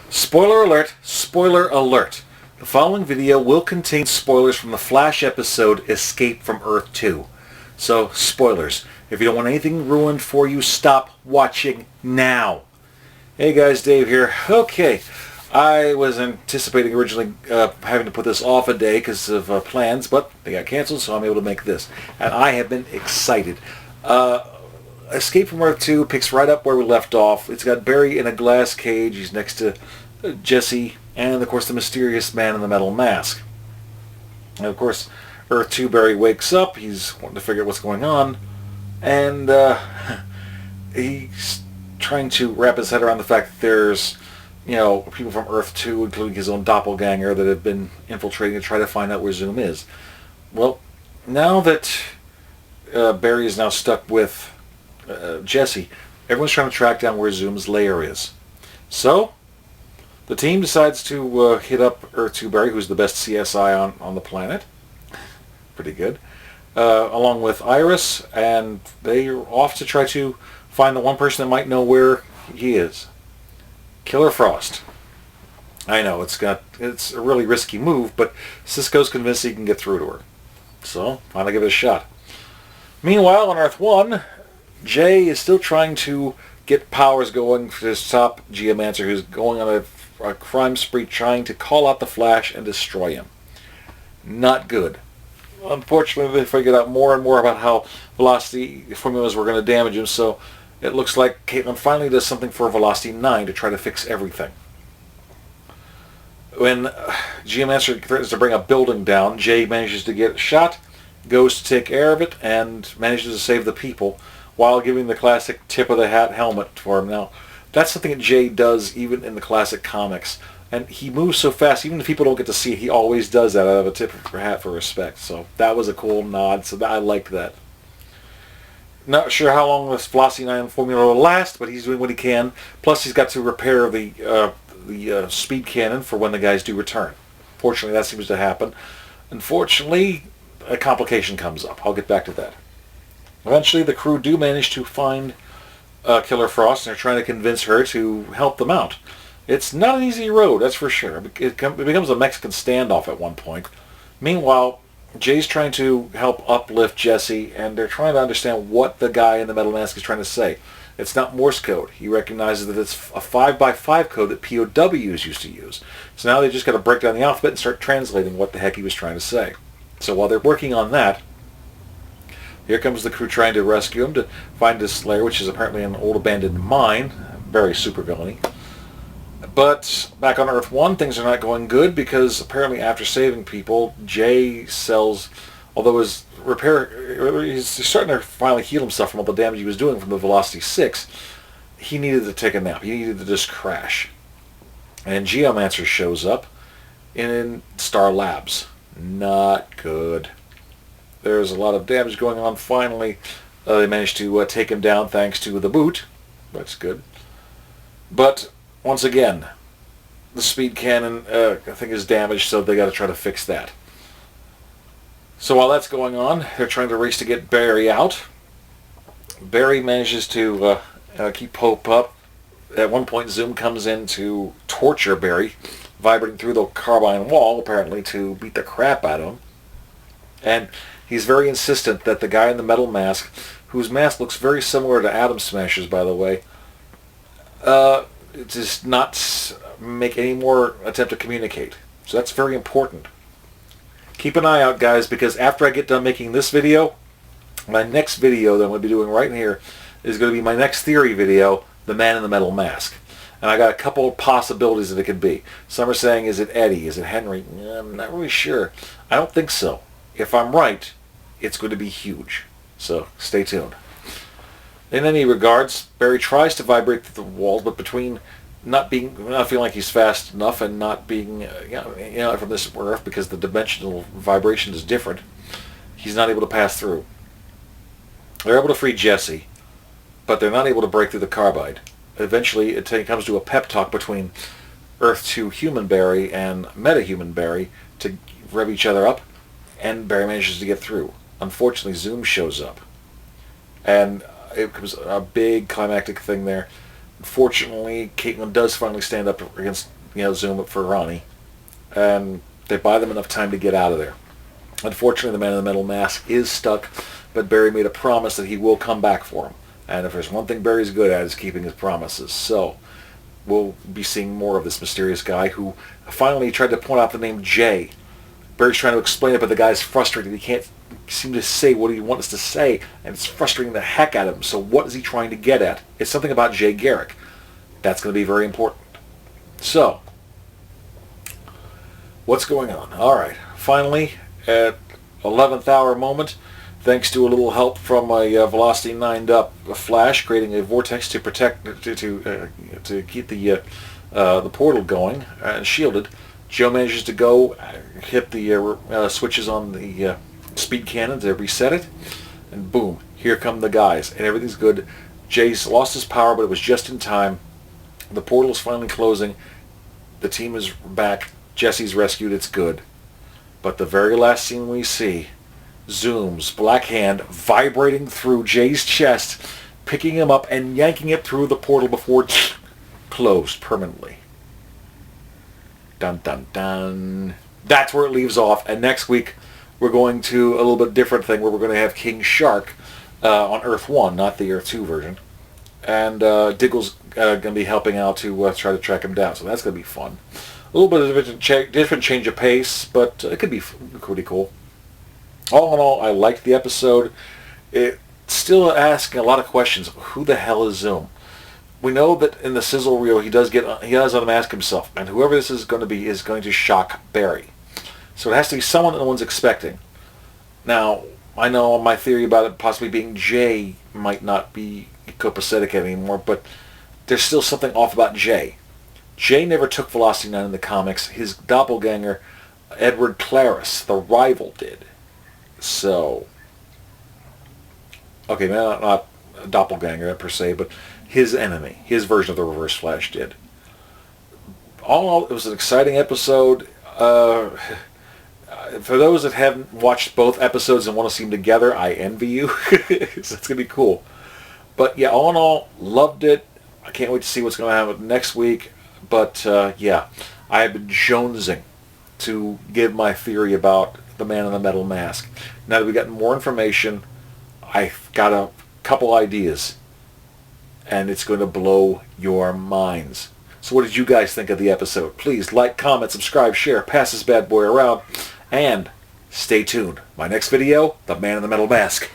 Spoiler alert, spoiler alert. The following video will contain spoilers from the Flash episode Escape from Earth-2. So, spoilers. If you don't want anything ruined for you, stop watching now. Hey guys, Dave here. Okay, I was anticipating originally having to put this off a day because of plans, but they got canceled, so I'm able to make this. And I have been excited. Escape from Earth-2 picks right up where we left off. It's got Barry in a glass cage. He's next to Jesse and, of course, the mysterious man in the metal mask. And, of course, Earth-2 Barry wakes up. He's wanting to figure out what's going on. And he's trying to wrap his head around the fact that there's, people from Earth-2, including his own doppelganger, that have been infiltrating to try to find out where Zoom is. Well, now that Barry is now stuck with Jesse, everyone's trying to track down where Zoom's lair is. So, the team decides to hit up Earth-2 Barry, who's the best CSI on the planet. Pretty good. Along with Iris, and they are off to try to find the one person that might know where he is. Killer Frost. I know, it's a really risky move, but Cisco's convinced he can get through to her. So, why not give it a shot? Meanwhile, on Earth-1, Jay is still trying to get powers going for his top geomancer, who's going on a crime spree trying to call out the Flash and destroy him. Not good. Unfortunately, they figured out more and more about how velocity formulas were going to damage him, so it looks like Caitlin finally does something for Velocity 9 to try to fix everything. When Geomancer threatens to bring a building down, Jay manages to get shot, goes to take care of it, and manages to save the people, while giving the classic tip-of-the-hat helmet for him. Now, that's something that Jay does even in the classic comics. And he moves so fast, even if people don't get to see it, he always does that out of a tip-of-the-hat for respect. So that was a cool nod, so I liked that. Not sure how long this Velocity 9 formula will last, but he's doing what he can. Plus, he's got to repair the speed cannon for when the guys do return. Fortunately, that seems to happen. Unfortunately, a complication comes up. I'll get back to that. Eventually, the crew do manage to find Killer Frost, and they're trying to convince her to help them out. It's not an easy road, that's for sure. It becomes a Mexican standoff at one point. Meanwhile, Jay's trying to help uplift Jesse, and they're trying to understand what the guy in the metal mask is trying to say. It's not Morse code. He recognizes that it's a 5x5 code that POWs used to use. So now they just got to break down the alphabet and start translating what the heck he was trying to say. So while they're working on that, here comes the crew trying to rescue him to find his lair, which is apparently an old abandoned mine. Very super villainy. But back on Earth-1, things are not going good because apparently after saving people, Jay sells, although he's starting to finally heal himself from all the damage he was doing from the Velocity 6, he needed to take a nap. He needed to just crash. And Geomancer shows up in Star Labs. Not good. There's a lot of damage going on. Finally, they managed to take him down thanks to the boot. That's good. But, once again, the speed cannon, I think, is damaged, so they got to try to fix that. So while that's going on, they're trying to race to get Barry out. Barry manages to keep hope up. At one point, Zoom comes in to torture Barry, vibrating through the carbine wall, apparently, to beat the crap out of him. And he's very insistent that the guy in the metal mask, whose mask looks very similar to Atom Smasher's, by the way, does not make any more attempt to communicate. So that's very important. Keep an eye out, guys, because after I get done making this video, my next video that I'm going to be doing right here is going to be my next theory video, The Man in the Metal Mask. And I got a couple of possibilities that it could be. Some are saying, is it Eddie? Is it Henry? I'm not really sure. I don't think so. If I'm right, it's going to be huge. So stay tuned. In any regards, Barry tries to vibrate through the walls, but between not feeling like he's fast enough and not being from this Earth because the dimensional vibration is different, he's not able to pass through. They're able to free Jesse, but they're not able to break through the carbide. Eventually, it comes to a pep talk between Earth-2 human Barry and meta-human Barry to rev each other up, and Barry manages to get through. Unfortunately, Zoom shows up. And it was a big climactic thing there. Fortunately, Caitlin does finally stand up against Zoom for Ronnie, and they buy them enough time to get out of there. Unfortunately, the man in the metal mask is stuck, but Barry made a promise that he will come back for him. And if there's one thing Barry's good at, is keeping his promises. So we'll be seeing more of this mysterious guy who finally tried to point out the name Jay. Barry's trying to explain it, but the guy's frustrated. He can't seem to say what he wants to say, and it's frustrating the heck out of him. So what is he trying to get at? It's something about Jay Garrick. That's going to be very important. So, what's going on? All right. Finally, at 11th hour moment, thanks to a little help from a velocity 9'd up Flash, creating a vortex to protect to keep the portal going and shielded. Joe manages to go hit the switches on the speed cannon to reset it, and boom, here come the guys, and everything's good. Jay's lost his power, but it was just in time. The portal is finally closing. The team is back. Jesse's rescued. It's good. But the very last scene we see, Zoom's black hand vibrating through Jay's chest, picking him up and yanking it through the portal before it's closed permanently. Dun dun dun. That's where it leaves off. And next week we're going to a little bit different thing where we're going to have King Shark on Earth-1, not the Earth-2 version. And Diggle's going to be helping out to try to track him down. So that's going to be fun. A little bit of a different change of pace, but it could be pretty cool. All in all, I liked the episode. It's still asking a lot of questions. Who the hell is Zoom? We know that in the sizzle reel he does unmask himself, and whoever this is going to be is going to shock Barry. So it has to be someone that no one's expecting. Now, I know my theory about it possibly being Jay might not be copacetic anymore, but there's still something off about Jay. Jay never took Velocity 9 in the comics. His doppelganger, Edward Claris, the rival, did. So, okay, not a doppelganger per se, but his enemy, his version of the Reverse Flash did. All in all, it was an exciting episode. For those that haven't watched both episodes and want to see them together, I envy you. It's going to be cool. But yeah, all in all, loved it. I can't wait to see what's going to happen next week. But yeah, I have been jonesing to give my theory about the man in the metal mask. Now that we've gotten more information, I've got a couple ideas, and it's going to blow your minds. So what did you guys think of the episode? Please like, comment, subscribe, share, pass this bad boy around, and stay tuned. My next video, the man in the metal mask.